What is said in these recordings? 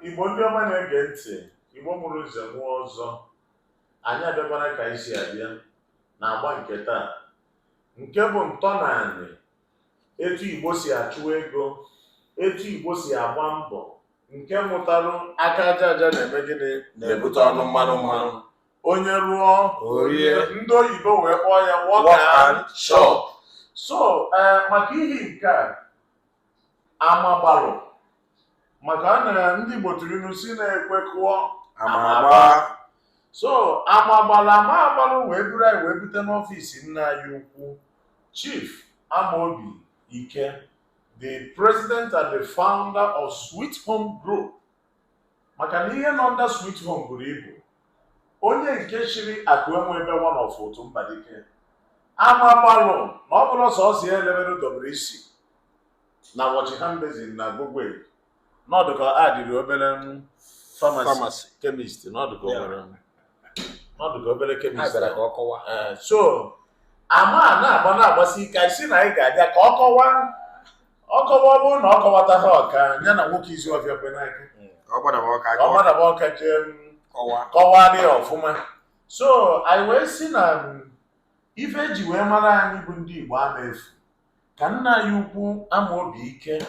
Igbo ndị ọma na-ege ntị, Igbo mụrụ ụzọ mụọ ọzọ, anyị abịakwara ka anyị si abịa na-agba nke taa, nke bụ ntọnaanị etu Igbo si achụ ego, etu Igbo si agba mbọ, nke mụtarụ aka aja aja na-eme gịnị na-ebute ọnụ mmanụ mmanụ. Onye rụọ orie, ndị oyibo wee kpọọ ya work and shop. So maka ihe nke a amagbalụ, maka na ndị Igbo tụrụ ilu si na-ekwe kụọ amagba. So amagbalụ wee buru anyị wee bute n'ọfịs nna anyị ukwu Chief Amobi Ikeh, the president and the founder of Sweet Home Group. Maka na ihe nọ under Sweet Home buru ibu, onye nke chiri Akụenwebe one of Ụtụh-NDU-BU-NA-NDU. Amagbalụ na ọ bụrụ sọsọ ya elebere dobere isi na wọchị ha mbezi na gbogbo n'ọdụ ka adịrị obere pharmacy chemist, n'ọdụ ka obere chemist. So ama na-agbasi ike isi na anyị ga-abịa ka ọ kọwa ọ bụ na ọ kọwata ha ọka ya na nwoke izu ọfịa kwe n'aka ọ gbadaba ọka jee kọwaa dị ọfụma. So anyị wee si na ife eji wee mara anyị bụ ndị Igbo ama efu ka nna anyị ukwu Amobi Ikeh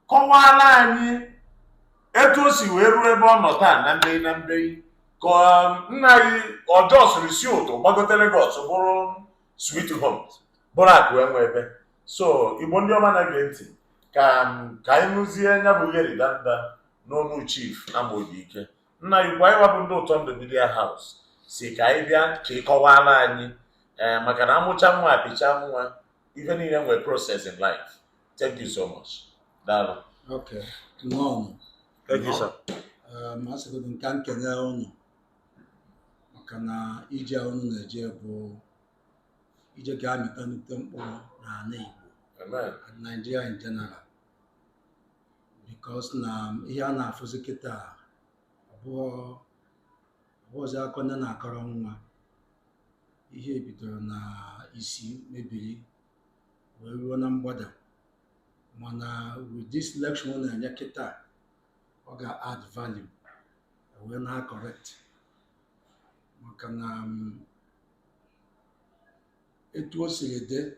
kọwaala anyị etu o si wee ruo ebe ọ nọ taa na mbei ka nna anyị ọjọọ siri si ụtụ gbagote Lagos bụrụ Sweet Home bụrụ Akụenwebe. So Igbo ndị ọma na-ege ntị ka anyị nụzie ya bụ ihe ridanda n'ọnụ Chief Amobi Ikeh. Nna anyị ukwu anyị wabụ ndị ỤTỌNDụ-BỤ-NA House si ka anyị bịa ka ị kọwaala anyị maka na amụcha nwa apịcha nwa, ife niile nwere process in life. Thank you so much. Daalụ. Okay. No. Thank you, sir. Masịrị nka nkene unu maka na ije unu na-eje bụ ije ga-amịta nnukwu mkpụrụ n'ala Igbo. Amen. And Nigeria in general. Because na ihe a na-afụzi kịta abụọzi aka onye na-akọrọ nwa. Ihe bidoro na isi mebiri wee ruo na mgbada, mana with this election ọ na-enye kịta ọ ga-add value wee na-correct maka na etu o siri dị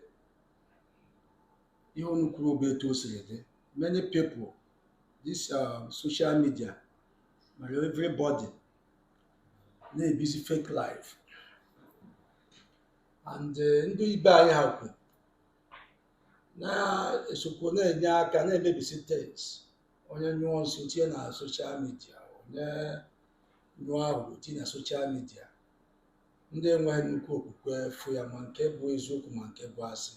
ihe unu kwuru bụ etu o siri dị. Many people this social media mere everybody na-ebizi fake life, and ndị ibe anyị ha kwu na-esokwu na-enye aka na-emebisi things. Onye nyụọ nsị tinye na social media, onye nyụọ ahụ tinye na social media. Ndị enweghị nnukwu okwukwe fụ ya ma nke bụ eziokwu ma nke bụ asị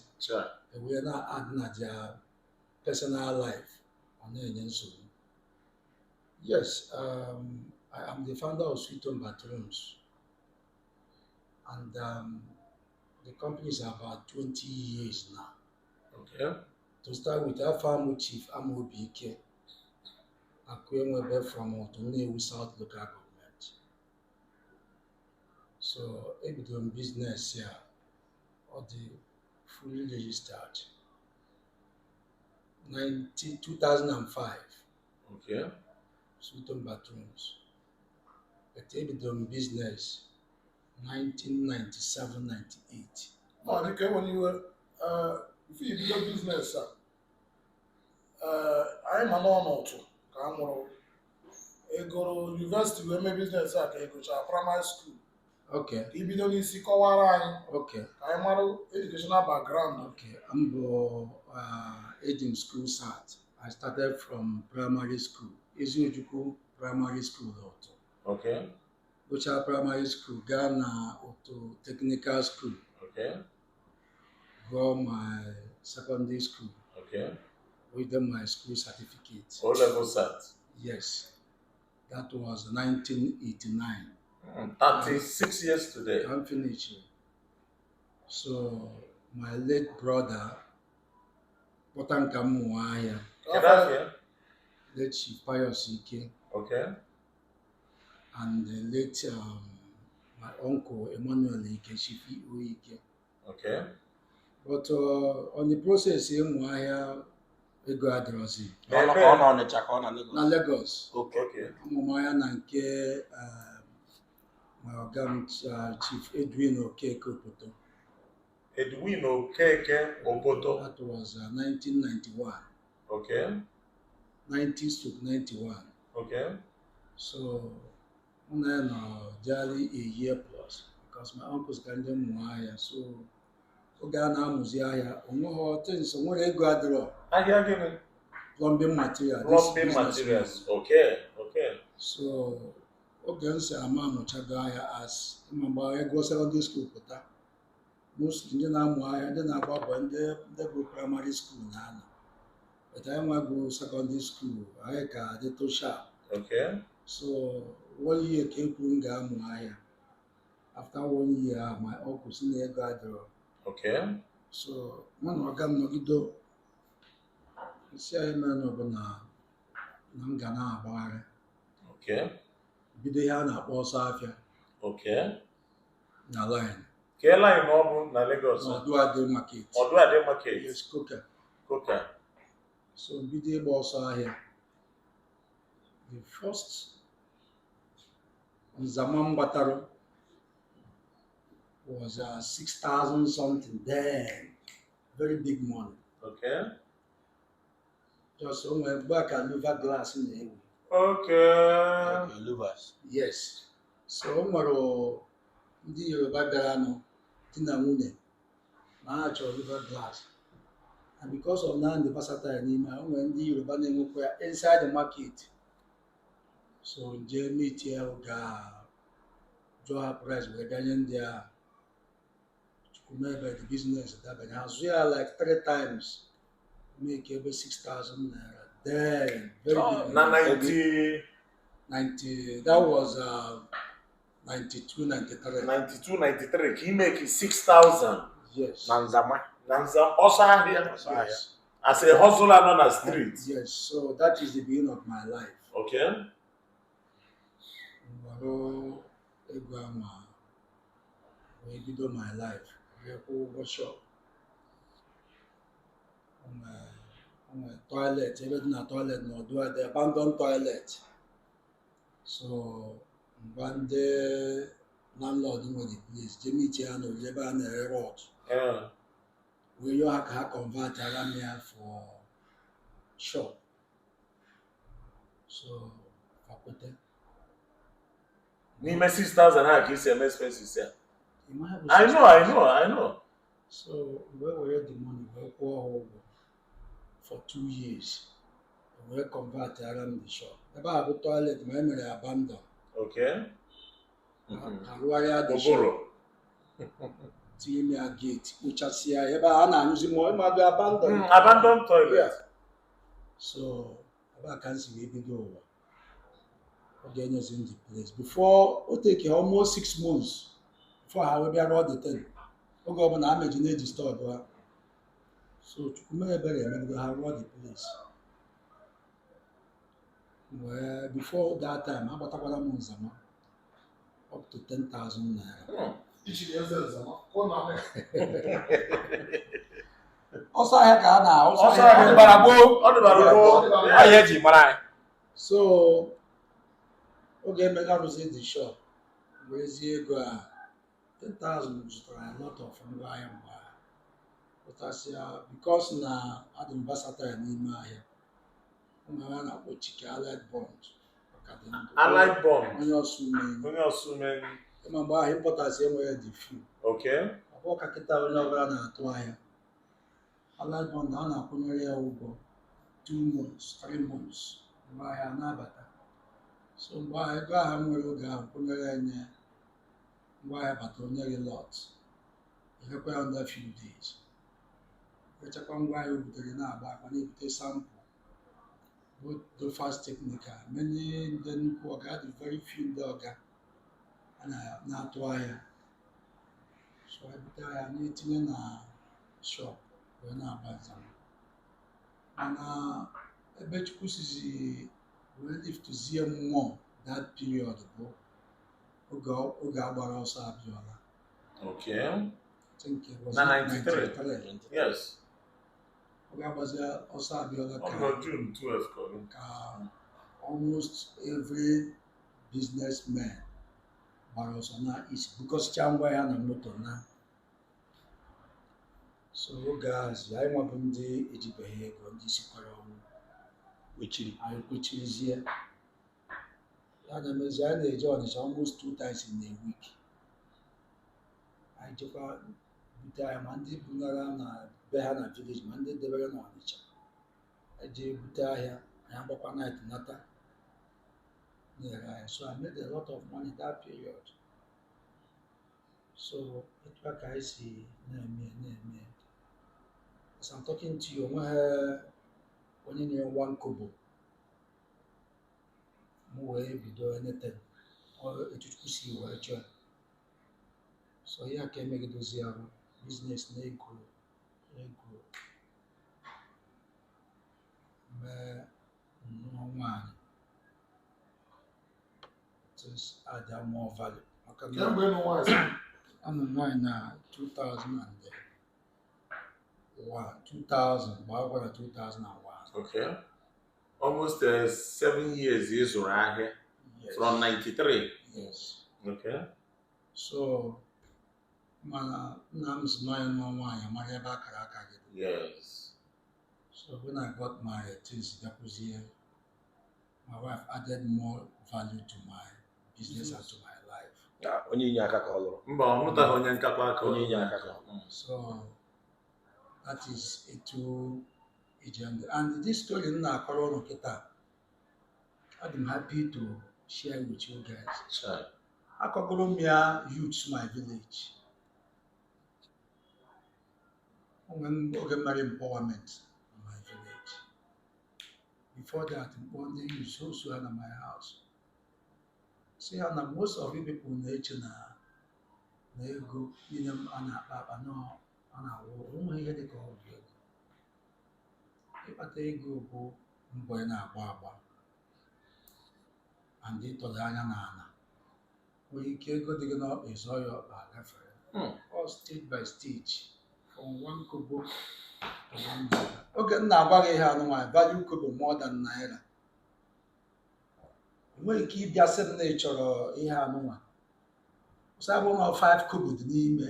ewee na-adị na their personal life, ọ na-enye nsogbu. Yes, I am the founder of Sweet Home and the company is about 20 years now. Okay. To start with, I found Chief Amobi Ikeh, Akụenwebe from Ụtụh South Local Government. So, EBUTE business here, or the fully registered, 2005. Okay. Sweet Home bathrooms. But EBUTE business, 1997-98. Okay, when you were if you do business, I'm an Ụtụh ka a mụrụ ego university wee mee business a ka egocha primary school. Okay. Ibido n'isi kọwara anyị. Okay. Ka anyị mara educational background. Okay. I'm aging school start. I started from primary school. Eziojukwu primary school Ụtụh. Okay. Gocha primary school, Ghana Ụtụh Technical School. Okay. Go my secondary school. Okay. With them my school certificate. O-level cert. Yes. That was 1989. 36 years today. I'm finishing. So my late brother, Botankamu Waya, late Chief Ikeh, okay, and the late my uncle Emmanuel Ikeh, Chief Ikeh. Okay. But on the process in Waya, ego adịrọzi Ọ nọ Ọnịcha ka ọ na Lagos. na Lagos. Okay. Ọmụmụ ya na nke my ọga m Chief Edwin Okeke Obodo. Edwin Okeke Obodo. That was 1991. Okay. 90-91. Okay. So when I know nearly a year plus because my uncles can do more. So Ghana Muzia, onwe things, onwe ego adro. Ahịa gịnị? Plumbing material. Plumbing materials. Okay. Okay. So oge nsi ama amụchago ahịa as mgbe ego secondary school pụta. Most ndị na-amụ ahịa, ndị na-agba bụ ndị bụ primary school na-anọ. But I want to go secondary school. I can do to sharp. Okay. So 1 year came to Gamuaya. After 1 year, my uncle senior gatherer. Okay. So man organ no gido. See I man obana Nangana Bare. Okay. Bidehana Osafia. Okay. Na line. Ke line ọ bụ na Lagos? Oduade market. Oduade market. Yes, Coca. Coca. So Bide Bosa here. The first Zaman Bataro was 6,000 something then. Very big money. Okay. Just somewhere back and over glass in the head. Okay. Okay, Luvas. Yes. So Maro the Yoruba Garano, Tina Mune, March or over glass. And because of now the versatile anima, when the Yoruba name were inside the market. So Jamie Tiaga Joa Price were Daniel there. The business that has we are like 3 times make every 6,000 naira. Then very big. Na 90 that was 92, 93. 92, 93. Can you make it 6,000? Yes. Nanzama. Nanza also ahịa. Yes. As a hustler on the street. Yes. So that is the beginning of my life. Okay. We did my life. We shop. On a toilet, even a toilet, no, do the abandoned toilet. So one day, landlord in the place, Jimmy Chiano, Leban Road. Yeah. We you have convert around here for shop. So, N'ime 6,000 ha ka isi eme expenses ya. I know. So we were the money we pour for 2 years. We convert around the shop. About the toilet, my memory abandoned. Okay. The shop. Oboro. See a gate, which I see. I'm using more. Abandoned. Abandoned toilet. Yeah. So about can see we go over. Again, is in the place. Before it take almost 6 months before I will be around the 10. O go na imagine the store do. So to come every we have around the place. Well, before that time, I bought a monzama up to 10,000 naira. Also, I had now. Also, I had Barabo. I heard you, Marai. So, okay, make up the shop. Where's the go? 10,000 was a lot of them. But I say, because now I don't versatile in my here. I'm going to put chicken allied bond. Allied bond. When you're swimming. Remember, I import as where the few. Okay. I walk a kita when I run to hire. Allied bond, I put over 2 months, 3 months. I have nabata. So why go and go put in why but only a lot. You have under a few days. Which I can why over the back when you take sample. Both the fast technical. Many then who got very few dog and I have not wire. So I need to in a shop when I buy them. And I bet you see we live to see more that period ago. Oga Barossa Abiola. Okay. I think it was 93. Yes. ọ ga-agbazi ọsọ abịala June 12 ka almost every businessman gbara ọsọ na isi bukọsịcha ngwa ya na moto na so oge ahụ anyị nwabụ ndị ejibeghị ego ndị sikwara ọnwụ anyị kwechirizie ya na-emezi anyị na-eje Ọnịcha almost 2 times in a week. Anyị jekwa bute ahịa ma ndị bunara na be ha na village ma ndị debere na Ọnịcha anyị jee bute ahịa anyị agbakwa night nata nyere anyị. So I made a lot of money that period. So etu a ka anyị si na-eme as I'm talking to you onweghị onye nyere 1 kobo m wee bido anything etu Chukwu si wee chọọ. So ya ka emegidozi arụ biznes na-ego mee nnụọ nwaanyị things add more value. Maka na Kemgbe ịnụ nwaanyị anụ nwaanyị na 2000 gbaa gwara 2001. Okay. Almost 7 years ịzụrụ ahịa. Yes. From 93. Yes. Okay. So mana nna m si nwaanyị nụọ nwaanyị amara ebe akara aka gị. Yes. So when I got married, things bịakwuzie. My wife added more value to my business and to my life. Onye inye aka ka ọ lụrụ. Mba, ọ mụtaghị onye nkakwa aka. Onye inye aka ka. So that is etu ijende. And this story m na-akọrọ ụnụ kịta, I'm happy to share with you guys. Sure. Akọgoro m ya youths my village. Oge mere empowerment in my village. Before that, ndị youths also had in my house. See how na most of you people na-eche na ego niile a na-akpa akpa a na-awụ ụmụ ihe dị ka ọ bụ ego. Ịkpata ego bụ mbọ ị na-agba agba and ịtọdo anya n'ala. Nwere ike ego dị gị n'ọkpa ịzọ ya ọkpa gafere. All stage by stage from 1 kobo to 1 naira. Oge m na-agwa gị ihe anụnwaanyị value kobo more than naira. Enweghị ike ịbịa sị m na ị chọrọ ihe anụnwa ọsọ abụ na 5 kobo dị n'ime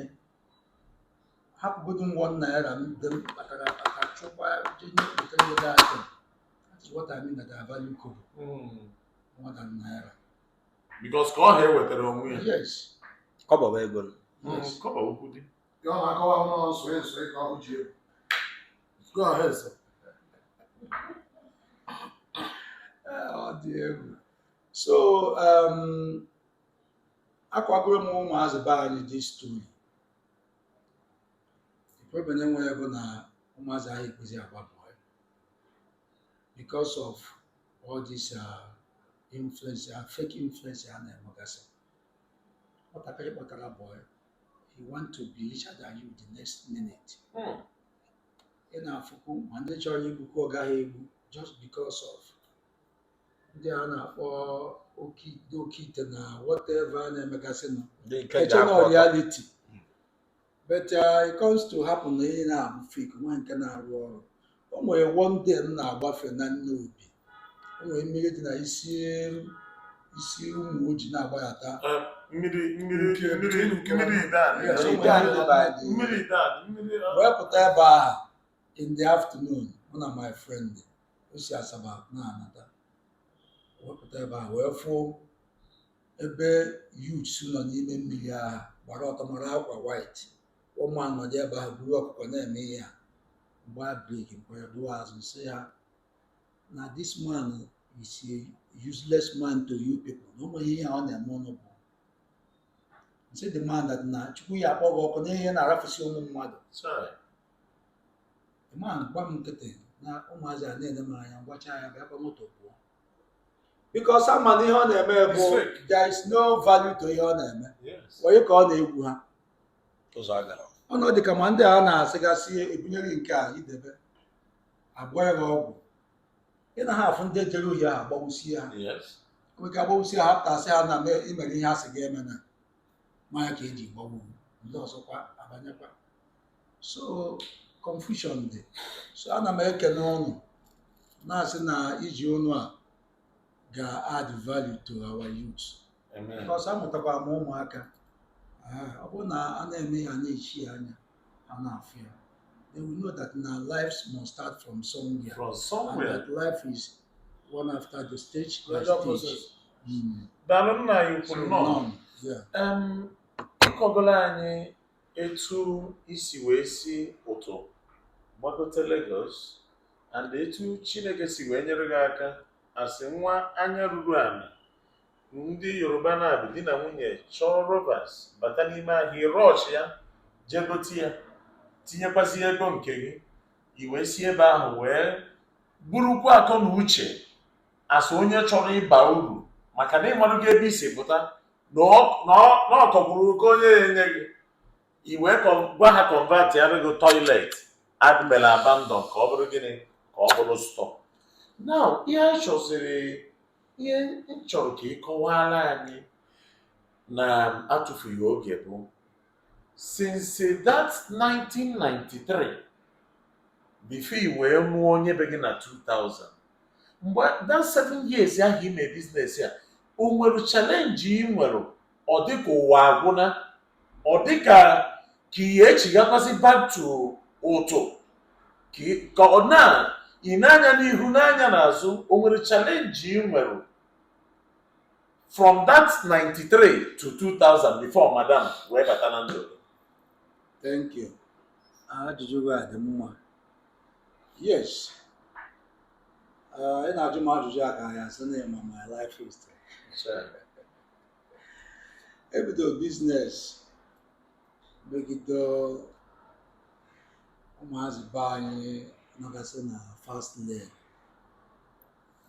hapụgodu m 1 naira ndị m kpatara akpata chụkwa jenye kpetara ego atọ. That is what I mean that I value kobo more than naira. Because ka ọ ha ewetara onwe ya. Yes. Kọbọ bụ ego. Yes. Kọba okwu dị. ya ọ na-akọwa ụlọ nsọ ka ọ ji egwu. Go ahead, sir. Ọ dị egwu. So akwagoro m ụmụazị be anyị this story. The problem enwere bụ na ụmụazị anyị ekpezi agba boy because of all this influence, fake influence a na-emegasị. Nwatakịrị kpọtara boy, he want to be richer than you the next minute. Ị na-afụkwu ma ndị chọrọ igbukwu ọ gaghị egbu just because of ndị a na-akpọ oke ite na whatever a na-emegasị nọ. Eche na reality. But it comes to happen na ihe na-abụ fake nwa nke na-arụ ọrụ. O nwere one day m na-agbafe na Nnobi. O nwere mmiri dị na isi ụmụ ojii na-agbadata. Wee pụta ebe ahụ in the afternoon, mụ na my friend o si Asaba na-anata. Wepụta ebe ahụ wee fụ ebe youths nọ n'ime mmiri ahụ gbara ọtọ mara akwa white. Ụmụ anọdụ ebe ahụ buru ọkụkọ na-eme ihe a mgbe a breki mkpọrọ duo azụ sị ya na this man is a useless man to you people. Na ụmụ ihe ọ na-eme ụnụ bụ nsị the man that na Chukwu ya akpọ gị ọkụ na ihe na-arafụsi ụmụ mmadụ. The man gba m nkịtị na ụmụazị a na-ene m anya gwacha ya bịa moto pụọ. Because ama na ihe ọ na-eme bụ there is no value to ihe ọ na-eme. Onye ka ọ na-egwu ha. Ọnọdụ ka ma ndị a na-asịgasị ebunyere nke a idebe agba ya ọgwụ. Ị na ha afụ ndị jere uhie ha agbawusie ha. Nweke agbawusie ha apụtasị ha na imere ihe a sị ga-eme na mmanya ka eji gbagbu ndị ọzọkwa abanyekwa. So confusion dị. So ana m ekene ụnụ na-asị na iji ụnụ a ga-add value to our youth. Amen. Because amụtakwa m ụmụaka ọ bụrụ na a na-eme ya na-echi anya ha na-afụ ya, they will know that now lives must start from somewhere. From And somewhere. that life is one after the stage by Gradual stage. process. Daalụ nna anyị So kwuru nọ. none, yeah. Ịkọgola anyị etu isi wee si Ụtụh gbagote Lagos and etu Chineke si wee nyere gị aka asị nwa anya ruru ala ndị Yoruba na-abụ di na nwunye chọrọ rovers bata n'ime ahịa rush ya jee gote ya tinyekwasị ego nke gị i wee si ebe ahụ wee burukwa akọ na uche asị onye chọrọ ịba uru maka na ịmarụ gị ebe isi pụta na ọ tọgburu oke onye enye gị i wee gwa ha convert ya gị toilet admela abandon ka ọ bụrụ gịnị ka ọ bụrụ store. Now ihe a chọziri ihe m chọrọ ka ị kọwara anyị na atụfughị oge bụ since that 1993 before i wee mụọ onye be gị na 2000 mgbe that 7 years ahụ ime biznes a o nwere challenge ị nwere ọ dịka ụwa agwụna ọ dịka ka ihe echigakwasị back to Ụtụh ka ọ na ị na-anya n'ihu n'anya n'azụ o nwere challenge ị nwere from that 93 to 2000 before madam wee bata na ndụ. Thank you. Ajụjụ gị a dị mma. Yes. Ị na-ajụ m ajụjụ a ka ya sị na ịma my life history. Ebido business megide ụmụazị be anyị nọgasị na fast lane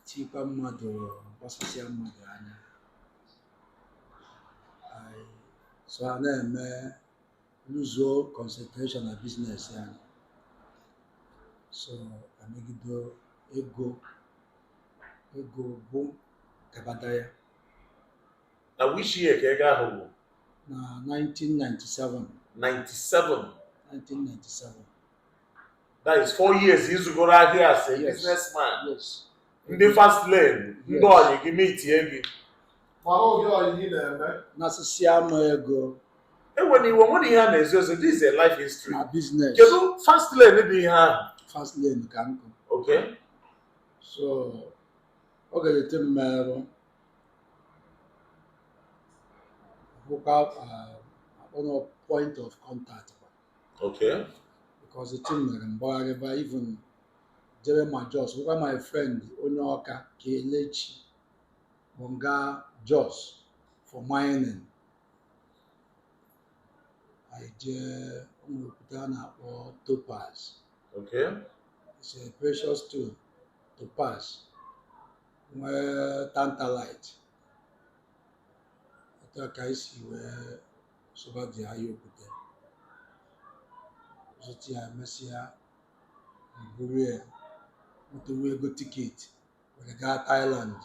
tikwa mmadụ gbasasịa mmadụ anya so a na-eme luzo concentration na business anyị so amegido ego bụ kabata ya Na which year ka ego ahụ bụ? na 1997. 97. That is 4 years izugoro ahịa as a businessman. Yes. Ndị fast lane, ndị ọyị gị meetie gị. Ma oge ọyị na-eme. N'asịsị ama ego. Enwere iwe nwere ihe a na-ezi ozi, this is a life history. Na business. Kedu fast lane dị ihe ahụ? Fast lane ka nkụ. Okay. So ọ ga-ete mmerụ bụkwa akpọrọ point of contact. Okay. Because the team mere mgbagharịba even jere ma Jos bụkwa my friend onye ọka Kelechi bụ nga Jos for mining. I jee okwute a na-akpọ topaz. Okay. It's a precious stone, topaz, nwee tantalite. Otu a ka esi wee sụba dị ahịa okwute. Zụta ya mesịa mburu ya nwetawa ego tiketi were gaa Thailand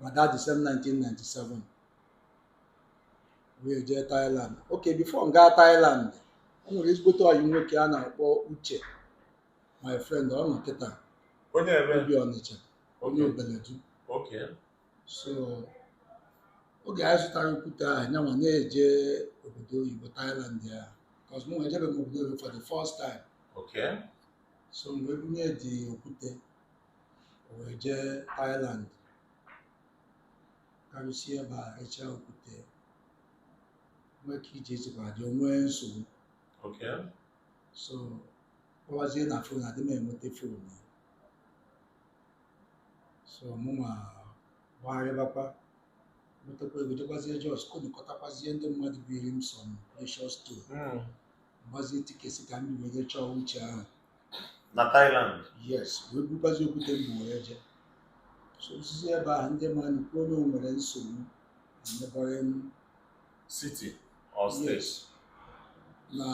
na that the same 1997 wee jee Thailand. Okay, before m gaa Thailand o nwere ezigbote ọyị nwoke a na-akpọ Uche, my friend, ọ nọ kịta Onye ebe? obi Ọnịcha, onye Obeledu. Okay. So oge anyị zụtara okwute ahụ nyanwa na-eje obodo oyibo Thailand ya because mụ ejebe m obodo oyibo for the first time. Okay. So mgbe bunye dị okwute wee jee Thailand karịsịa ebe a rechaa okwute nwee ka ije ezikwa dị onwe nsogbu. Okay. So kpọwazie na fon adị m enweta fon. So mụnwa gbagharịbakwa nwetakwa ego jekwazie Jos kodikọtakwazie ndị mmadụ biri m some precious stone. Mgbazie tiketi ka m were chọọ Uche ahụ Na Thailand. yes wee bukwazi okwute mbụ wee jee. So osisi ebe ahụ ndị mmadụ kwuo na o nwere nsogbu na neighboring City or state? yes na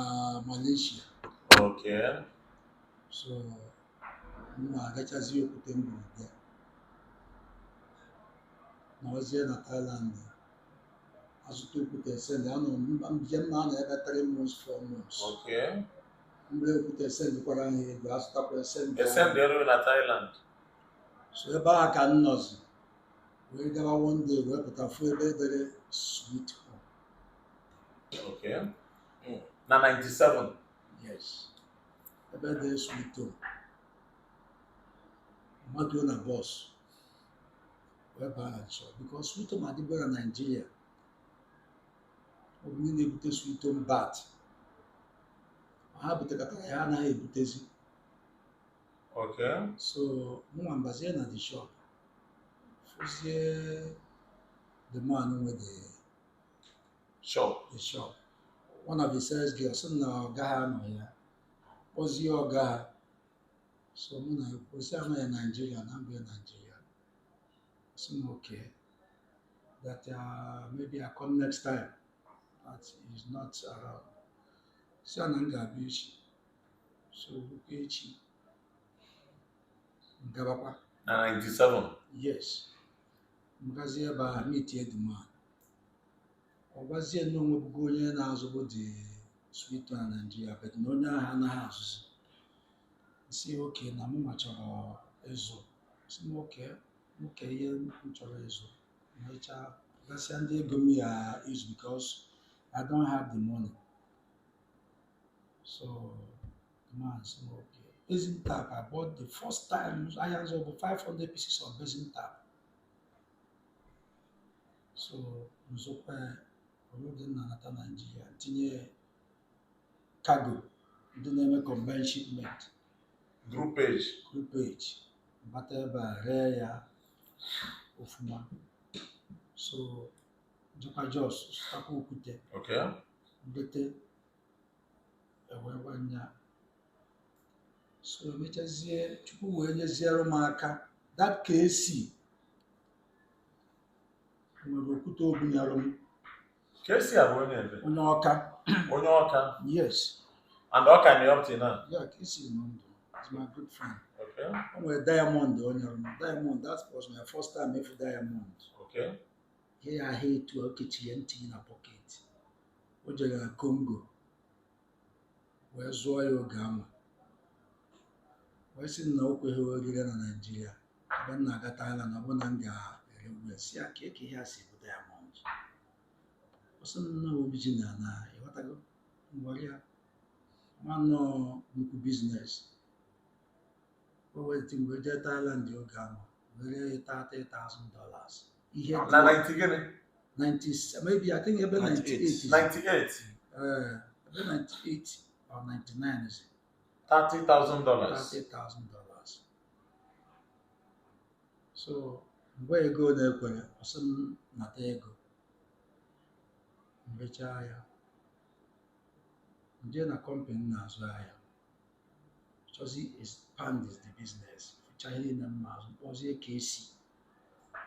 Malaysia. Okay. So mma agachazi okwute mbụ bịa nọzie na Thailand azụta okwute send anọ njem na anọ ebe 3 months 4 months. Okay. Mgbe okwute send kwara ha ego azụtakwa send. Send ero na Thailand. So ebe a ka m nọzi wee gawa one day wee pụta fụ ebe edere Sweet Home. Okay. Na 97. Yes. Ebe edere Sweet Home. Mmadụ na bọs wee baa na chọọ because Sweet Home adịbụghị na Nigeria. Ọ bụ ndị na-ebute Sweet Home bat. Ha butekọtara ya anaghị ebutezi. Okay. So mụnwa mbazie na the shop fụzie the man with the shop. One of the sales girls na ọga ha nọ ya kpọzie ọga ha. So mụ na ekwusi anọ ya Nigeria na mbụ Nigeria. So okay that maybe I come next time that is not around. Si ana m ga-abịa echi. So echi ngabakwa Na 97. yes ngazie ebe a meetie the man ọ gwazie na onwebugo onye na-azụbụ dị Sweet Home na Nigeria but na onye ahụ anaghị azụzi si oke na mụ nwa chọrọ ịzụ si m oke ihe m chọrọ ịzụ mecha gasịa ndị ego m ya ịzụ because I don't have the money. So the man said okay. Basin tap, I bought the first time, I had over 500 pieces of basin tap. So, nzokwa ọlụdị na nata Nigeria, tinye cargo, ndị na-eme combined shipment. Groupage, bata ebe a ree ya ofuma. So, njikwa Jos, zụtakwa okwute. Okay. Ndete, ewewanya. So emechazie Chukwu wee nyeziere m aka that KC nwere okwute obunyere m. KC abụ onye ebe? Onye Ọka. Onye Ọka? Yes. And Ọka na up to now? Yeah, KC nọ ndụ. He's my good friend. Okay. O nwere Diamond onye m. Diamond, that was my first time ịfụ Diamond. Okay. Ihe ya ahụ etu o kechie ntị na pocket. O jere na Congo wee zụọ ya oge ahụ. Wee sị na o kweghị orire na Nigeria ebe m na-aga Thailand na ọ bụ na m ga-ere uwe si ya ka ihe a si bụ Diamond. Ọ sị na original na ịghọtago ngwari ya nwanọ nnukwu biznes. O wetị mgbe jee Thailand oge ahụ were $30,000. Ihe na 90 gịnị? 90 maybe I think ebe 98. 98. Ebe 98 or 99 is it? $30,000. $30,000. So mgbe ego na-ekwere ọsị m nata ego mrechaa ya nje na company na-azụ ahịa chọzi expand the business fụcha ihe niile mma azụ kpọzie ka esi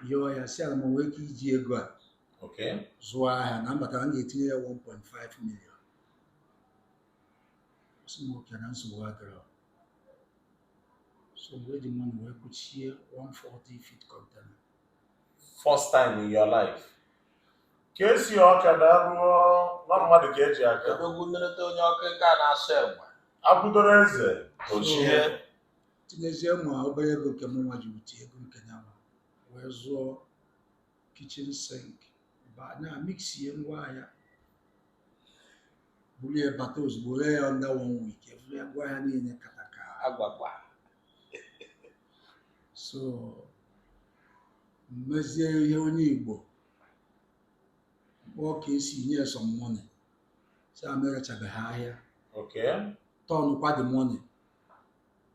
yọọ ya si ala ma nwee ike iji ego a zụọ ahịa na mbata m ga-etinye ya 1.5 million. Smoke and nsogbu adịrọ. So where the money wee kwuchie 140-feet container. First time in your life. Ka esi Ọka na-arụọ na mmadụ ka eji aka. Odogwu nnereta onye ọka nke a na-asụ egbe. Akwụdoro eze ochie. Tinyezie ma obere ego nke m nwa ji wutie ego nke ya ma wee zụọ kitchen sink ba na mixie ngwa ahịa. Bulie bata ozugbo ree ya under 1 week. Evule ngwa ahịa niile kataka Agwagwa. So mmezie ihe onye Igbo kpọọ ka esi nye some money. Si amerechabeghị ahịa. Okay. Turn kwa the money.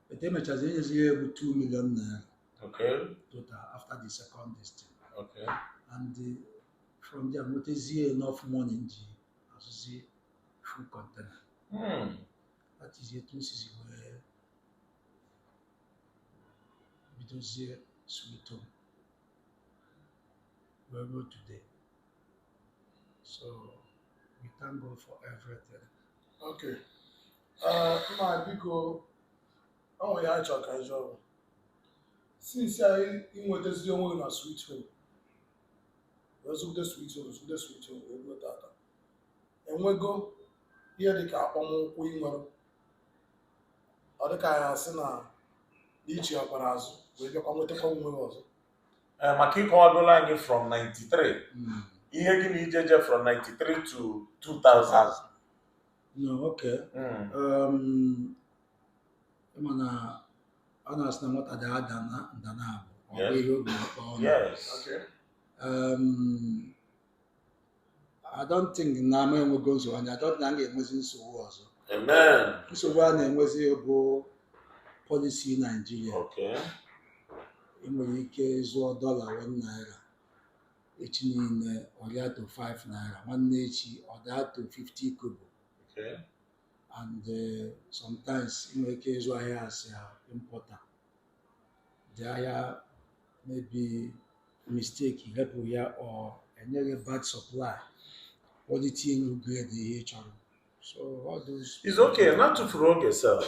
But emechazi enyezi ya ego 2 million naira. Okay. Total after the second listing. Okay. And from there, notezie enough money nji azụzie full container. That is etu nsisi wee bidozie Sweet Home where we are today. So we thank God for everything. Okay. Mma biko ọ nwere ya achọ ka ịjụ ọrụ. Since anyị inwetazi onwe gị na Sweet Home, zụgide sweet home wee ruo tata enwego ihe dịka akpọmụkwụ inwere ọ dịka anyị asị na ichi ọkpara azụ wee bịakwa nwetakwa onwe gị ọzọ. maka ịkọwagola anyị from 93 ihe gị na ijeje from 93 to 2000. No, okay. Mana a na-asị na nwata dị ada na ndanabụ ọ bụ ihe obi akpa ọnụ. Yes. Okay. I don't think na m enwego nsogbu anya, I don't think na m ga-enwezi nsogbu ọzọ. Amen. Nsogbu a na-enwezi bụ policy Nigeria. Okay. Ị nwere ike zụọ dọla 1 naira echi niile ọ gaa to 5 naira, nwanne echi ọ gaa to 50 kobo. Okay. And sometimes ị nwere ike ịzụ ahịa asị importer. The ahịa maybe mistake hapụ ya or enyeghị bad supply, quality and grade ihe ị chọrọ. So all those. It's okay. Not to throw yourself.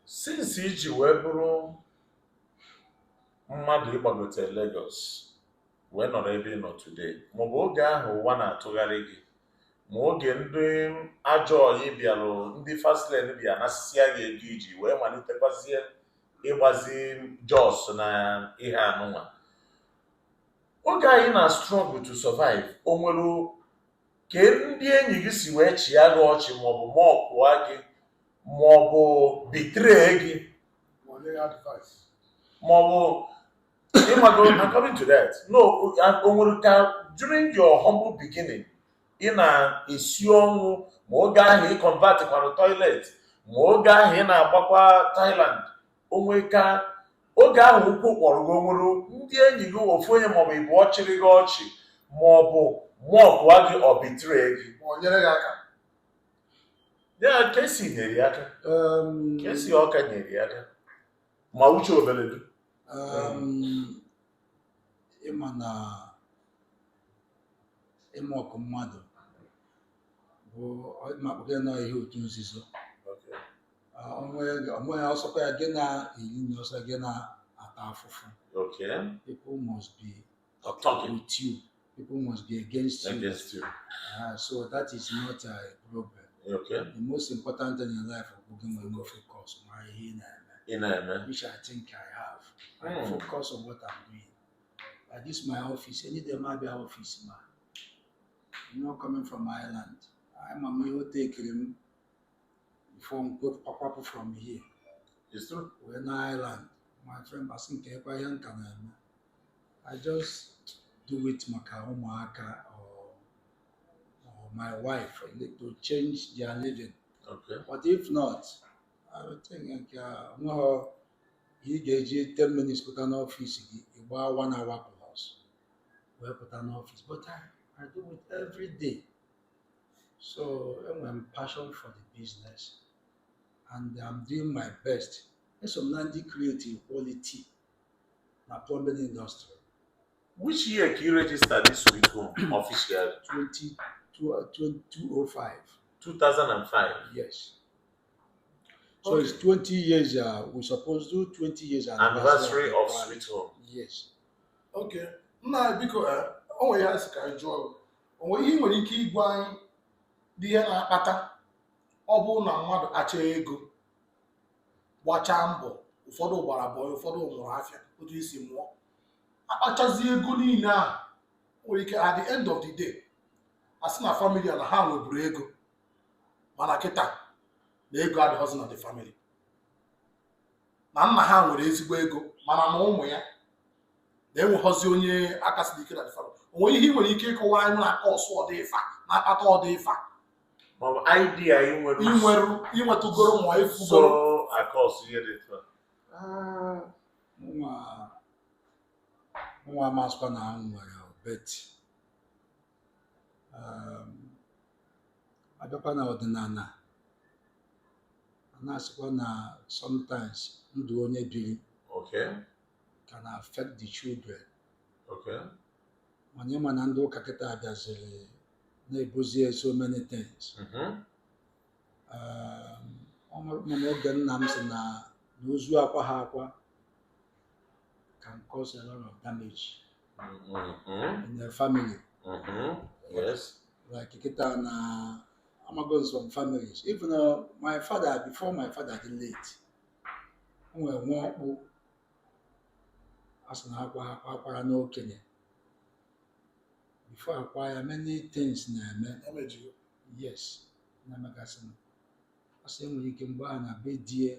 Since iji wee bụrụ mmadụ ịgbagote Lagos wee nọrọ ebe ị nọ today, maọbụ oge ahụ ụwa na-atụgharị gị, ma oge ndị ajọ ọyị bịarụ, ndị Fastlane bịa nasịsịa gị ego iji wee malitekwazie ịgbazi Jos na ihe anụnwa, oge anyị na struggle to survive, o nwere ka ndị enyi gị si wee chịa gị ọchị maọbụ mọkụa gị maọbụ betray gị maọbụ ịmago according to that? No, o nwere ka during your humble beginning ị na-esi ọnwụ ma oge ahụ ị convertkwara toilet ma oge ahụ ị na-agbakwa Thailand, onwe ka oge ahụ ụkwụ kpọrọ gị, onwere ndị enyi gị ofu onye maọbụ ịbụ ọchịrị gị ọchị maọbụ mọkụa gị ọ betray gị O nyere gị aka? ya ka esi nyere ya aka, ka esi ọka nyere ya aka ma uche obeledu. Ịma na ịma ọkụ mmadụ bụ makpụke na ihe otu nzuzo. Onwe ọsọkwa ya gị na-eri na ọsọ gị na-ata afụfụ. Okay. People must be Talking with you. People must be against you. against you. So that is not a problem. Okay. The most important thing in life is booking my more focus, my which I think I have. I focus on what I'm doing. Like this, my office. Any day might be our office, man. You know, coming from Ireland, I'm a male take him from Papa from here. It's true. We're in Ireland. My friend, I just do it or my wife to change their living. Okay. But if not, I would think no, he gave 10 minutes put an office, about 1 hour plus. We put an office, but I do it every day. So I'm passionate for the business, and I'm doing my best. There's some Nandi creative quality, na plumbing industry. Which year can you register this Sweet Home officially? 2005. 2005. Yes. So it's 20 years. We're supposed to do 20 years anniversary of Sweet Home. Yes. Okay. Nna biko onwe ya sị ka anyị jụọ, onwe ihe nwere ike ịgwa anyị dị ihe na-akpata ọ bụrụ na mmadụ achọ ego gbachaa mbọ, ụfọdụ gbara bọị, ụfọdụ nwụrụ afịa otu isi mụọ, akpachazi ego niile ahụ, nwere ike at the end of the day asị na family na ha nweburu ego, mana kịta na ego adịghịzi na the family, na nna ha nwere ezigbo ego mana na ụmụ ya na-enweghọzi onye aka siri ike na the family. Onwe ihe nwere ike ịkọwa anyị na-aka ọsụ ọdịfa na akpata ọdịfa Ma ọ bụ idea inwetụgoro ma ifugoro so akọsụ ihe dị etu a. Nwa amasịkwa na ahụ nwere bet. Abịakwa na ọdịnala, a na-asịkwa na sometimes ndụ onye biri Okay. can affect the children. Okay. Mana ịma na ndị ụka kịta abịaziri na-ebuzie so many things. Mana oge nna m sị na ozu akwa ha akwa can cause a lot of damage in the family. Yes. Like Iketa na Amagons from families. Even though my father, before my father did late, we were as an aqua no Kenya. Before I acquire many things na yes, na magasin. Asị nwere ike mgbe a na-be die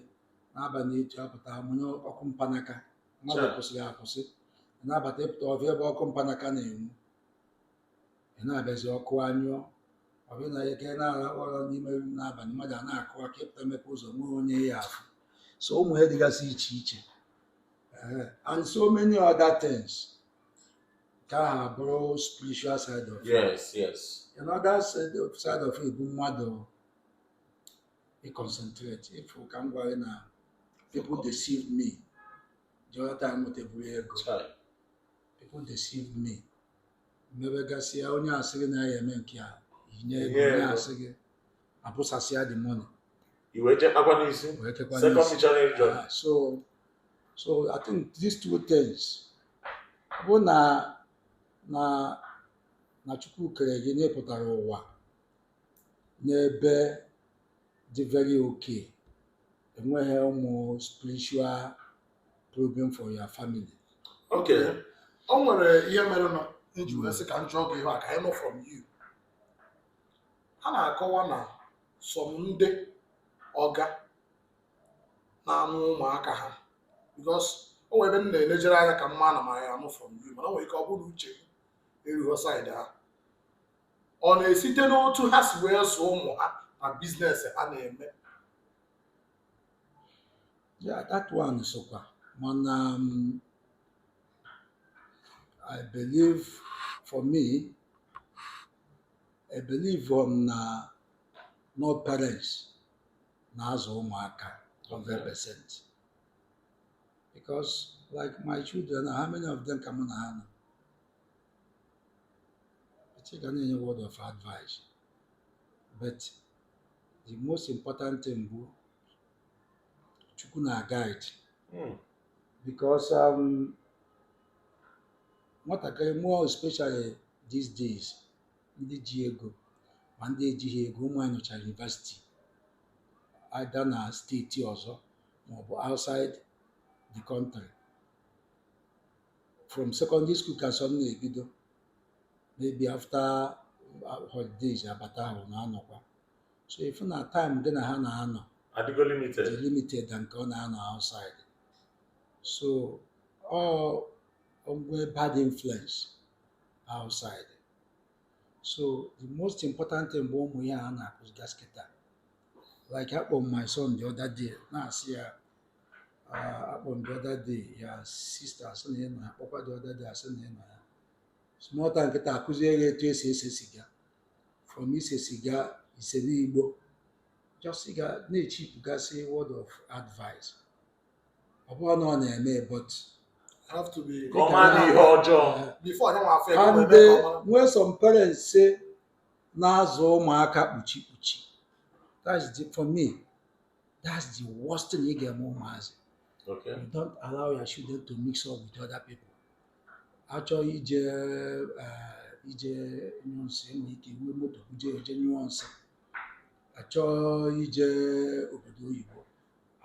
n'abalị etu apụta amụnye ọkụ mpanaka mmadụ kwụsịrị akwụsị na-abata ịpụta ọbịa ebe ọkụ mpanaka na-enwu ị na-abịazi ọkụ anyụọ ọbịa na eke na-ara ụra n'ime n'abalị mmadụ a na-akụ aka ịpụta mepe ụzọ nwee onye ya afụ so ụmụ ihe dịgasị iche iche and so many other things ka ha bụrụ spiritual side of it. Yes. Another side of it bụ mmadụ concentrate. If you can go in people deceive me. The other time with ego. People deceive me. Maybe Garcia only asking I am in here. I put aside the money. You wait second so I think these two things. One na Chukwu kere gị n'epụtara ụwa n'ebe dị very okay. Enweghị ụmụ spiritual problem for your family. Okay. O nwere ihe mere na nji wee sị ka m jụọ gị ihe a ka I know from you. Ha na-akọwa na some ndị ọga na-amụ ụmụaka ha because o nwere ebe m na-elejere anya ka mma na ma ya anụ from you mana o nwere ike ọ bụrụ uche erughị side ha. Ọ na-esite n'otu ha si wee zụọ ụmụ ha na business ha na-eme. Yeah, that one is okay. Man, I believe, for me, I believe on no parents nazo umaka 100%. Because like my children, how many of them come on? I take any word of advice, but the most important thing is Chukuna guide. Because what I more especially these days, ndị ji ego ma ndị ejighị ego ụmụ anyị nọchara university either na steeti ọzọ maọbụ outside the country. From secondary school ka some na-ebido maybe after holidays abata ahụ na-anọkwa. So if na time dị na ha na-anọ Adigo limited. dị limited than nke ọ na-anọ outside. So all bad influence outside. So the most important thing bụ ụmụ ya na-akụzigasị kịta. Like akpọ my son the other day na-asị ya akpọ the other day ya sister asị na ịnọ ya akpọkwa the other day asị na ịnọ ya small time kịta akụziere ya etu esi ese siga from ise siga ise n'Igbo just siga na-echipụgasị word of advice. Ọ bụrụ na ọ na-eme but have to be before and when some parents say na-azụ ụmụaka kpuchi kpuchi, for me that's the worst thing you get ụmụazị. Okay. You don't allow your children to mix up with other people. Actually ije nuance enwe ike iwe moto buje nuance achọ ije obodo oyibo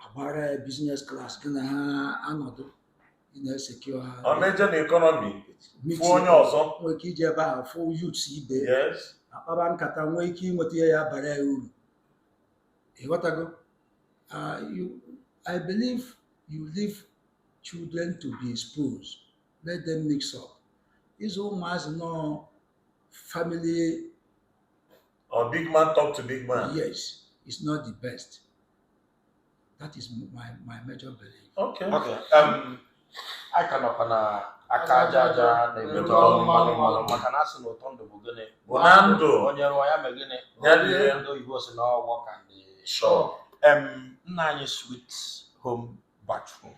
agbara business class gị na ha anọdụ na-esecure ha. Major economy. Nwee ike ije ebe ahụ fụ youths ibe. Yes. Akpaba nkata nwee ike inweta ya bara ya uru. Ịghọtago? I believe you leave children to be exposed. Let them mix up. Ịzụ ụmụazị nọ family or big man talk to big man. Yes, it's not the best. That is my major belief. Okay. I can open a akajaja na ebeto ọrụ maka na asị na ụtọ ndụ bụ gịnị na ndụ onye rụọ ya mee gịnị ndị oyibo si na ọgwọ ka ndị sure. Nna anyị sweet home bathroom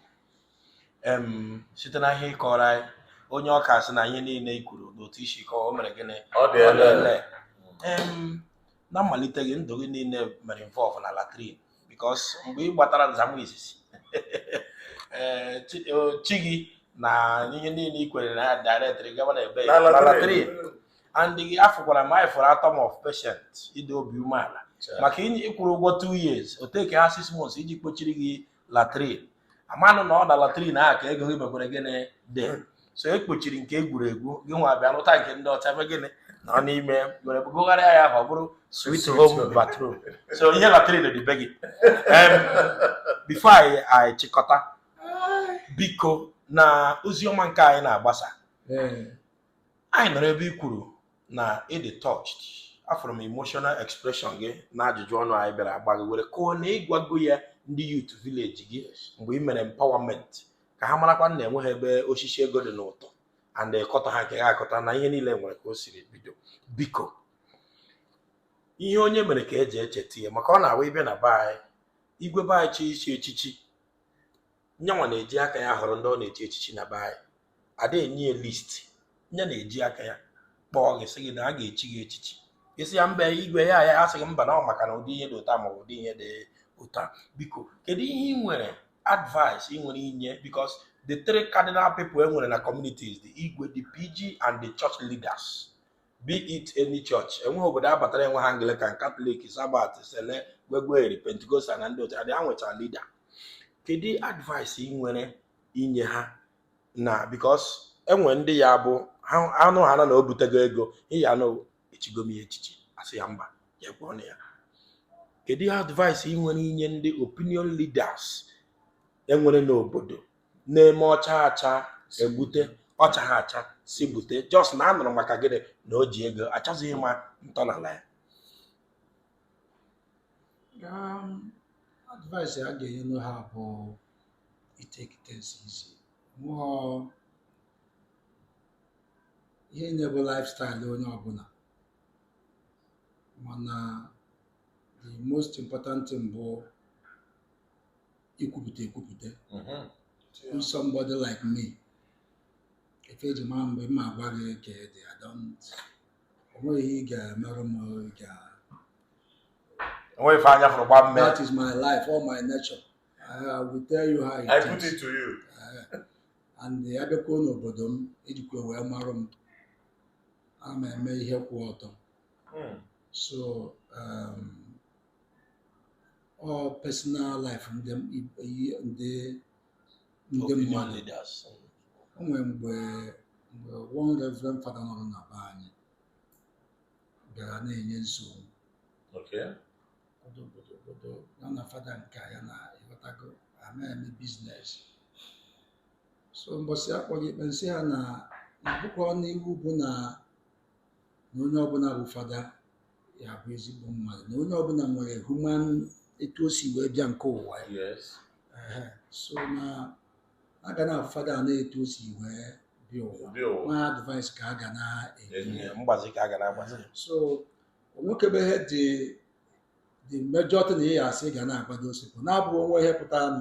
site na ihe ịkọrọ anyị onye ọka sị na ihe niile ikwuru n'otu isi kọọ o mere gịnị ọ dị ele na mmalite gị ndụ gị niile mere involve na latrin because mgbe ị gbatara nzamụ izizi chi gị na ihe niile i kwere na ya directly gaba na ebe Na na latrine. latrine and afụkwara m anyị fọrọ atom of patient ịdị obi umeala maka ịkwụrụ ụgwọ 2 years o teke ha 6 months iji kpochiri gị latrine amanụ na ọ na latrine ahụ ka ego gị mekwere gịnị dị so ekpochiri nke egwuregwu gị nwa bịa nụta nke ndị ọcha ebe gịnị na ọ n'ime were bugogharịa ya ka ọ bụrụ sweet home bathroom so ihe latrine dị be gị before anyị chịkọta biko na oziọma nke anyị na-agbasa anyị nọrọ ebe i kwuru na ịdị touched afọrọ m emotional expression gị na ajụjụ ọnụ anyị bịara agba gị were kọọ na ịgwago ya ndị youth village gị mgbe ị mere empowerment ka ha marakwa na enweghị ebe osisi ego dị n'ụtọ and ịkọta ha nke ha akọta na ihe niile nwere ka o siri bido biko ihe onye mere ka eji echeta ihe maka ọ na-awa ibe na be anyị igwe be anyị chi ichi echichi nyanwa na-eji aka ya họrọ ndị ọ na-echi echichi na be anyị ada enye ya list nya na-eji aka ya kpọọ gị sị gị na a ga-echi gị echichi isi ya mba igwe ya asịghị mba na ọ maka na ụdị ihe dị ụta ma ụdị ihe dị ụta biko kedu ihe ị nwere advice ị nwere inye because the 3 cardinal people e nwere na communities the igwe the PG and the church leaders be it any church enweghị obodo a batara enwe ha Anglican Catholic Sabbath Sele Gwegweri Pentecostal na ndị otu adị ha nwechara leader kedu advice ị nwere inye ha na because enwe ndị ya bụ anụ ha na o butego ego ya na echigo m ihe echichi asị ya mba ya kwuo na ya kedu advice ị nwere inye ndị opinion leaders enwere n'obodo na-eme ọcha acha ebute ọcha ha acha si bute just na anụrụ maka gịnị na o ji ego achazighị ma ntọala ya advice a ga-enye ha bụ take things easy nwụọ ihe nye bụ lifestyle onye ọbụla mana the most important thing bụ ikwupụta somebody like me if eji ma mgbe m agwa gị ka dị onweghị ị ga-emerụ m onwe ife anya fụrụ gba mme that is my life, all my nature. I will tell you how I it put is. it to you. And abịakwuo n'obodo m ejikwa wee marụ m ana m eme ihe kwụ ọtọ so all personal life ndị mmadụ o nwere mgbe one reverend father nọrọ na be anyị bịara na-enye nsogbu obodo ya na fada nke ya na ịghọtago ama eme biznes so mbọsị akpọghị ikpe nsị ha na bụkọ n'iwu bụ na onye ọbụla bụ fada ya bụ ezigbo mmadụ na onye ọbụla nwere human etu o si wee bịa nke ụwa ya so na a ga na fada na-etu o si wee bịa ụwa nwa advice ka a ga na-enye mgbazi ka a ga na-agbazi so onwekebeghị dị mmejọ na ihe asị ga na-agbado osipụ na-abụ onwe ihe pụtara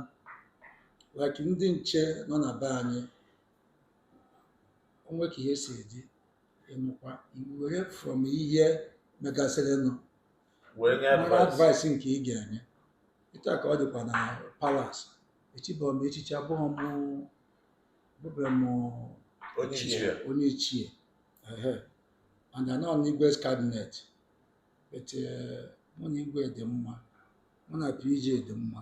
like ndị nche nọ na be anyị onwe ka ihe si dị ịnụkwa were from ihe megasịrị nọ nwere advice nke ị ga-enye ịta ka ọ dịkwa na palace echibọm echiche abụghị m onye ichie and anọ n'igwe's cabinet but mụ na igwe dị mma mụ na PJ dị mma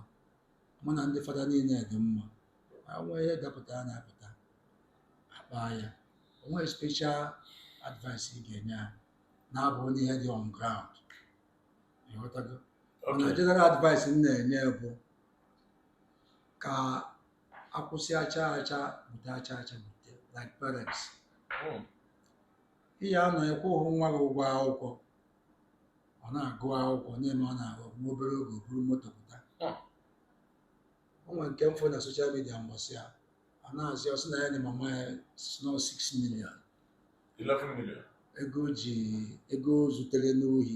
mụ na ndị fada niile dị mma nwee ihe dapụta na-apụta akpa ya onwe special advice ị ga-enye ha na-abụ onye ihe dị on ground ịghọtago mana general advice m na-enye bụ ka akwụsị acha bute bute like parents ihe anọ ekwughị nwa gị ụgwọ akwụkwọ ọ na-agụ akwụkwọ na-eme ọ na-agụ obere oge buru moto pụta o nwere nke mfo na soshal midia mbọsị a na-azị ọsị na ya na mama ya snow 6 million 11 million ego zutere n'ohi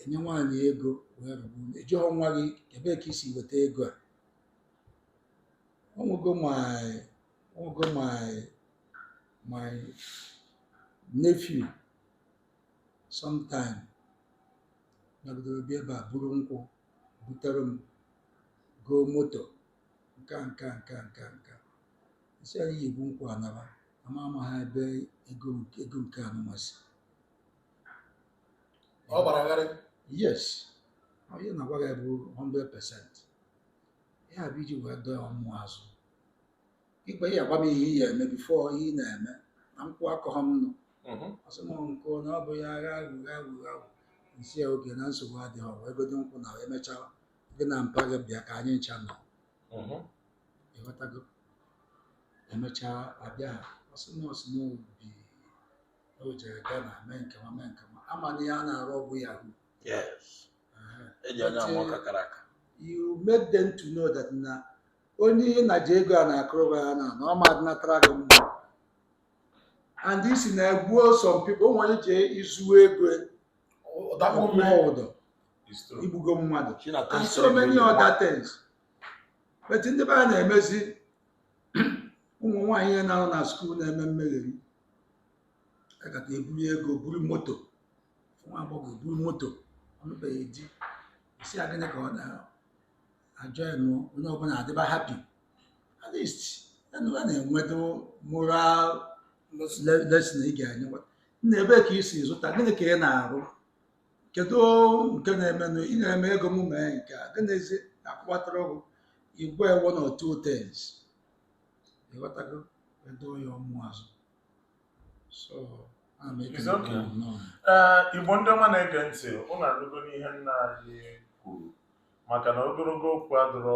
enye nwaanyị ego wee rụgbu ejughọ nwa gị ebee ka isi weta ego a onwego my nephew sometime nagidoro bịa ebe a buru nkwụ butere m go moto nka isi anyị yi igbu nkwụ anaba ama ha ebe ego nke anụmasị ọ gbara gharị. yes onye na-agwa gị bụ 100%. ihe a bụ iji wee dọọ ọmụ azụ ikpe ihe agba m ihe ị eme bifo ihe ị na-eme na nkwụ akọghọ m nụ ọsị m nkụ na ọ bụ ya agha agwụ isi ya oge na nsogbu adịghị ọwa egodo nkwụ na emechaa gị na mpa gị bịa ka anyị ncha nọ ịghọtago emechaa abịa ọsị n'obi o jere Ghana mee nkewa ama na ihe a na-arụ ọgwụ yahoo. Yes. You make them to know that na onye na-ji ego a na-akụrụ ya na ọ ma natara gị mma and isi na-egbuo some people onwe ji izu ego ụdọ igbugo mmadụ and so many other things. But ndị be a na-emezi ụmụ nwaanyị na-anọ na skuul na-eme mmegheri agata eburu ego buru moto nwa agbọghọ eburu moto ọnụbeghị di isi agịnị ka ọ na-ajọ enu onye ọbụla adịba happy at least enu a na-enwedo moral lesson ị ga-enye nna ebe ka isi zụta gịnị ka ị na-arụ kedu nke na-emenụ ị na-eme ego m mee nke a gịnịzi akwụbatara ọgwụ igwe one or two things ịghọtago edo ya ọmụ azụ so Igbo ndị ọma na-ege ntị ụnụ anụgo n'ihe nna anyị kwuru maka na ogologo okwu adịrọ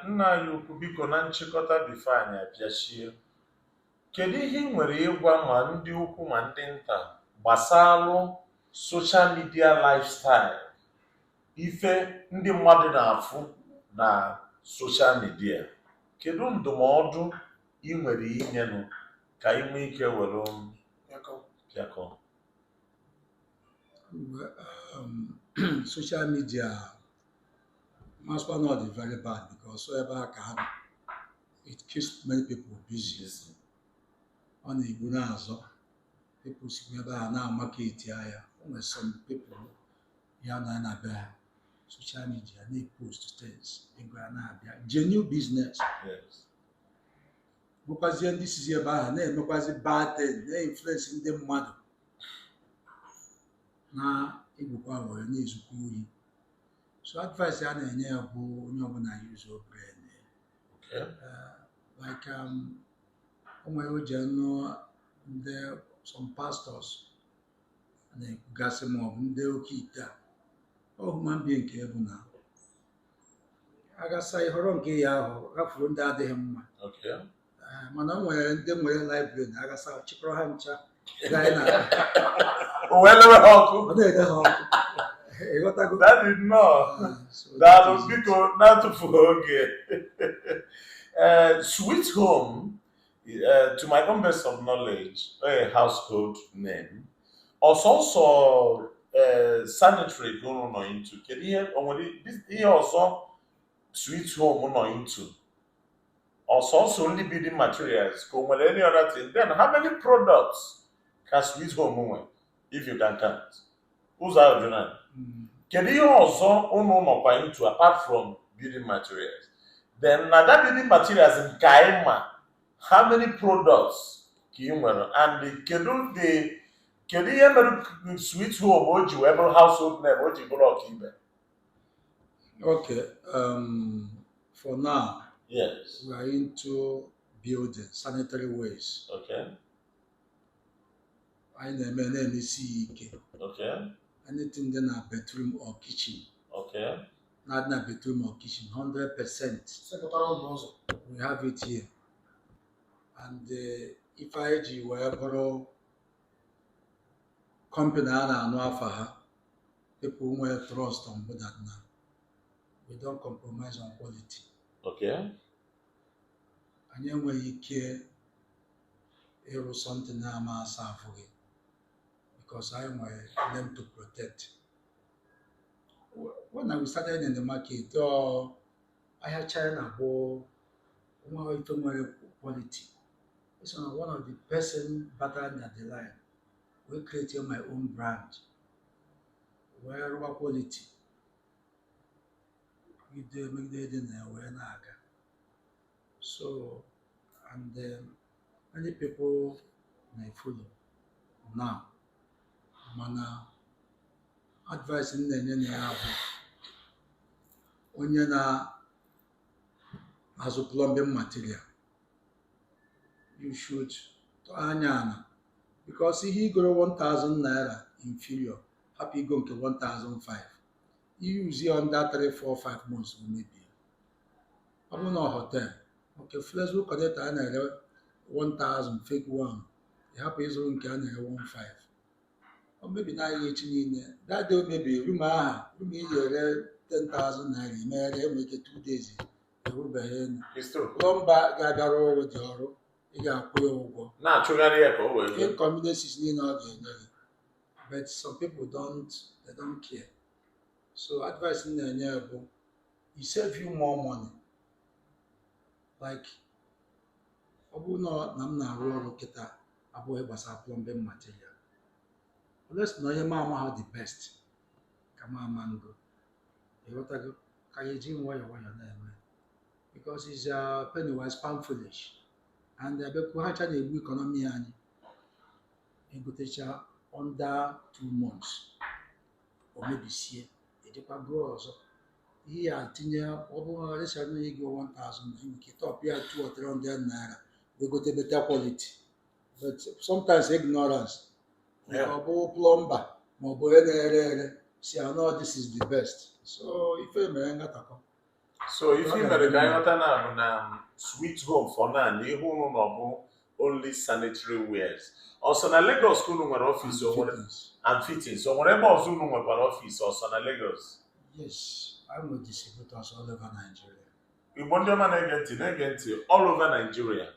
nna anyị ukwu biko na nchịkọta bifo anyị abịachie kedu ihe ị nwere ịgwa ma ndị ukwu ma ndị nta gbasalụ soshal midia lifestyle ife ndị mmadụ na-afụ na soshal midia kedu ndụmọdụ ị nwere inyenụ ka ị nwee ike were pịakọ? Social media must not be very bad because ebe a ka it keeps many people busy. Ọ na-egbu n'azọ people si ebe a na-amaketi ahịa. O nwere some people ya na-abịa social media na-post things ego a na-abịa genuine business. Bụkwazie ndị sizi ebe ahụ na-emekwazi bad thing na-influence ndị mmadụ na-egbukwa were na-ezukwa oyi. So advice a na-enye ya bụ onye ọbụla use your brain. Like o nwere oje nụ ndị some pastors na-ekwugasị ma ọ bụ ndị oke ite a human being nke bụ na agasa ịhọrọ nke ya ahụ hafuru ndị adịghị mma. Mana o nwere ndị nwere library na agasa chịkọrọ ha ncha o wee lewe ha ọkụ ọ na-ede ha ọkụ ịghọtago daalụ biko na-atụfughị oge Sweet Home to my own best of knowledge a household name ọsọsọ sanitary ka unu nọ into kedu ihe o nwere ihe ọzọ Sweet Home nọ into also only building materials ka o nwere any other thing then how many products can Sweet Home nwe if you can count ụzọ ahụ jụna kedu ihe ọzọ unu nọkwa into apart from building materials then na that building materials nke anyị ma how many products ka ị nwere and kedu ihe mere Sweet Home o ji wee bụrụ household name o ji bụrụ ọkaibe? Okay, for now yes we are into building sanitary waste. Okay. Anyị na-eme isi ike. Okay. Anything dị na bedroom or kitchen. Okay. Not na bedroom or kitchen, 100%. We have it here. And if I were borrow company a na-anụ afa ha, people nwere trust on board that now. We don't compromise on quality. Okay. Anyị enweghị ike ịrụ something na-ama asa afụghị because I nwere them to protect. When I started in the market, ahịa China bụ nwa ife nwere quality. It's one of the person better than the line. We created my own brand. Where quality. We do make the wee na-aga. So, and many people may follow now. Mana advice in the onye na-azụ plumbing material, you should anya because ihe igoro 1,000 naira inferior, happy igo nke 1,005. You use under 3-4-5 months will maybe. I don't know hotel. Okay, flexible connector I na 1,000 fake one. You have his own can 1,500. Or maybe 9 that day maybe room 10,000 naira. May make it 2 days. Plumber gagaro with your inconvenience is not but some people don't care. So advice in the neighbor, it save you more money. Like Abu no namna rural kita Abu ebasa plumbing material. Let's know your mama have the best. Come on, mango. You want to go? Can you dream why you're there? Because it's penny wise pound foolish. And the economy and under 2 months or maybe see it grow also. Here, let's say you go 1,000, you get up here 200 or 300 naira. We go to better quality, but sometimes ignorance. Plumber, see, I know this is the best. So if you sweet home for now, only sanitary wares. Also, na Lagos school nwere office and fittings. So whenever Ozunu nwere office, also na Lagos. Yes, I'm with distributors all over Nigeria. All over Nigeria.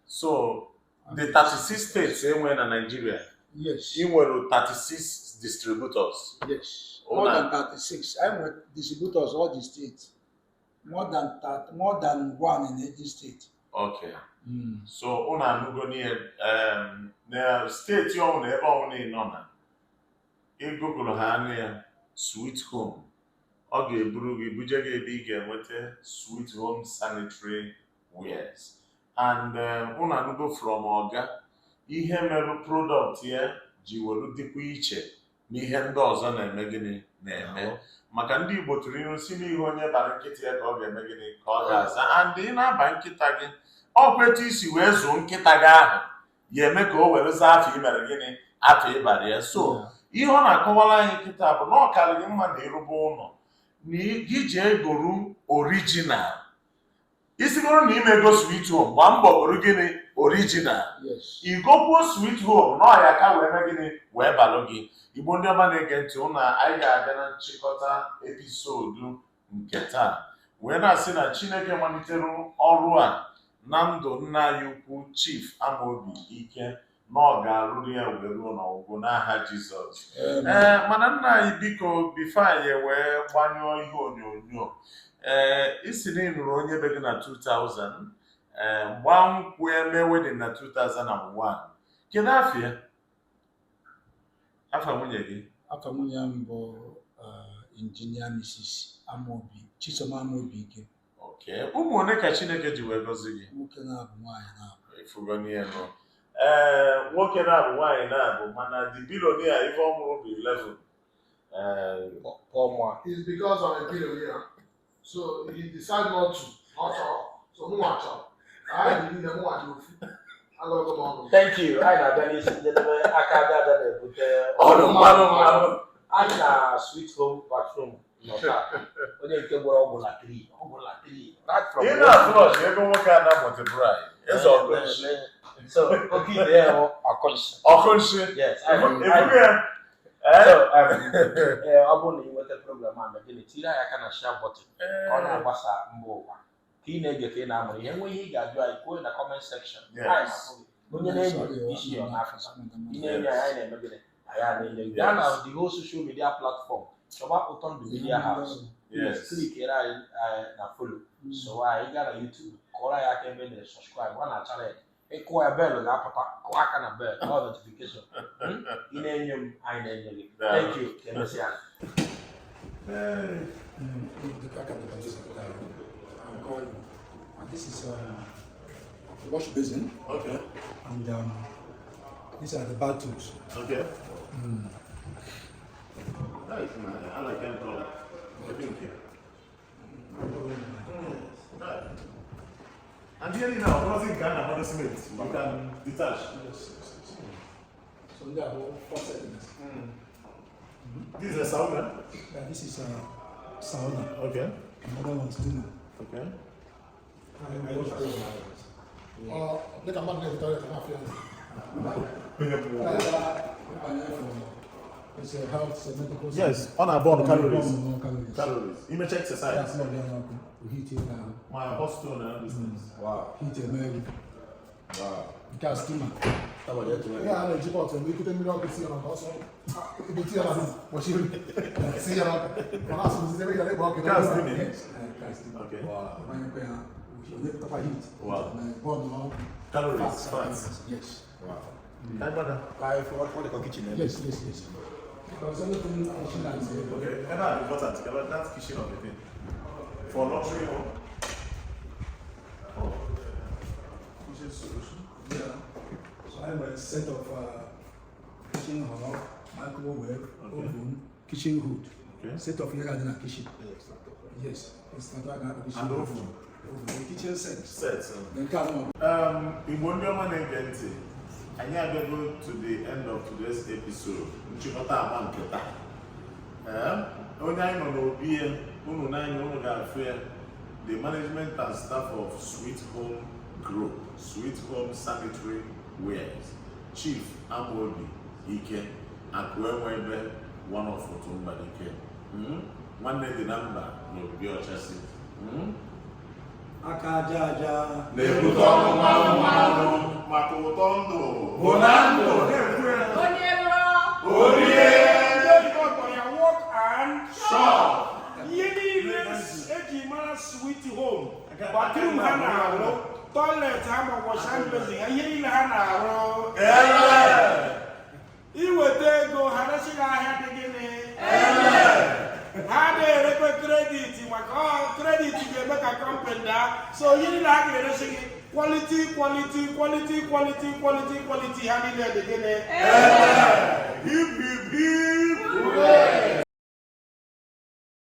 So the 36 states in Nigeria. Yes. You were 36 distributors. Yes. More than 36. I'm with distributors all the states. More than one in each state. Okay. So una nugo na state you own ebe own no na. I Google ha na Sweet Home. Ọ ga-eburu gị buje gị ebe ị ga-enweta Sweet Home sanitary wares. And una nugo from Oga ihe merụ product ya ji welu dịkwa iche n'ihe ndị ọzọ na-eme gịnị na-eme. Maka ndị Igbo tụrụ ihu si n'ihe onye bara nkịta ya ka ọ ga-eme gịnị ka ọ ga-aza. And ị na-aba nkịta gị ọ kwetu isi wee zụọ nkịta gị ahụ ya eme ka o were zaa afọ imere gịnị afọ ịbara ya. So ihe ọ na-akọwara anyị nkịta bụ na ọ karịrị mma na ịrụba ụlọ na iji egoru original. Isigoro na imego Sweet Home gba mbọ goro gịnị original. Igokwuo Sweet Home na ọ ya ka wee mee gịnị wee balụ gị. Igbo ndị ọma na-ege ntị ụnụ anyị ga-abịa na nchịkọta episodu nke taa wee na-asị na Chineke malitere ọrụ a na ndụ nna anyị ukwu Chief Amobi Ikeh na ọ ga-arụrụ ya wee ruo n'ọgwụgwụ n'aha Jizọs. Mana nna anyị biko bifo anyị wee gbanyụọ ihe onyonyo isi na ịnụrụ onye be gị na 2000 gbaa nkwụ eme wedin na 2001. Kedu afọ ya? Afọ nwunye gị? Afọ nwunye m bụ Injinia Mrs. Amobi, Chisom Amobi Ikeh. Okay. Ụmụ one ka Chineke ji wee gọzi gị? Nwoke na-abụ nwaanyị na-abụ. Ifugo n'ihe nọ. Nwoke na-abụ nwaanyị na-abụ mana the billionaire ife ọ mụrụ bụ 11. It's because of a billionaire. So he decided not to. So who watch out? I didn't know what to do. Thank you. I know that is the Akada EBUTE. I na Sweet Home bathroom. Onye nke gbara ọgwụ latri. Right from there. Na flush ego nwoke a na multiply. So okay there Okonshi. Yes. So ọ bụrụ na ị nweta program a megide tiri anyị aka na share button ka ọ na-agbasa mba ụwa ka ị na-ege ka ị na-amụrụ ihe nwe ihe ị ga-ajụ anyị kwuo na comment section. Onye na-enyo isi ya n'afọ ị na-enyo anyị na-emegide anyị na-enyo gị ya na the whole social media platform chọba ỤTỌNDỤ Media House. Klikere anyị na follow so anyị gaa na YouTube kọrọ anyị aka ebe na subscribe ọ na-achara ya ịkụwa ya bell ga-apụta kụọ aka na bell no notification. Ị na-enyo m anyị na-enyo gị. Thank you. Emesịa. This is the wash basin. Okay. And these are the bath tools. Okay. Nice, man. I like that color. Thank you. Nice. And here now, what is in Ghana? What does it mean? You can detach. Yes. So they are all 4 settings. This is a sauna. Yeah, this is a sauna. Okay. Another one's dinner. Okay. Look at my toilet. It's a health, it's a medical. Yes, on our board calories. Calories. Calories. Image exercise. That's not the other. We heat it now. My apostle and business. Wow. Heat it, maybe. Wow. Gas steamer. How about that? Yeah, I know Egypt. We could tell me what to see on also. If it's here, what she see here. When I see every day, walking. Gas steamer. Yes, gas steamer. Okay. Wow. We need proper heat. Wow. Burn Calories. Fats. Yes. Wow. Hi, brother. What they call kitchen? Yes. Because everything kitchen that is here. Okay. And that's important. That's kitchen of the thing. For luxury home. Oh. Kitchen solution. Yeah. So I have a set of kitchen hob, microwave, oven, kitchen hood. Okay. Set of here and kitchen. Yes. It's not like a kitchen. And oven. The kitchen set. Sets. Then come on. In one year, man, and yeah, we go to the end of today's episode. Nchikota amanketa. Onye anyị nọ n'obi unu n'anya unu ga-afụ the management and staff of Sweet Home Group, Sweet Home Sanitary Wares, Chief Amobi, Ikeh, Akụenwebe, one of ỤTỌNDụ-BỤ-NA-NDU. Nwanne dị na mba n'obi ọchasị. Aka aja aja. Na-ebute ọnụ mmanụ maka ụtọ ndụ bụ na ndụ. ORİEE. Walk and shop. Sweet home. Bathroom ha na-arụ, toilet ha ma wash hand basin, ihe niile ha na-arụ. Iweta ego ha resịrị ahịa dị gịnị? Ha na-erekwe kredit maka kredit ga-eme ka company daa. So ihe niile ha ga-eresi gị quality ha niile dị gịnị? Hip hip hip.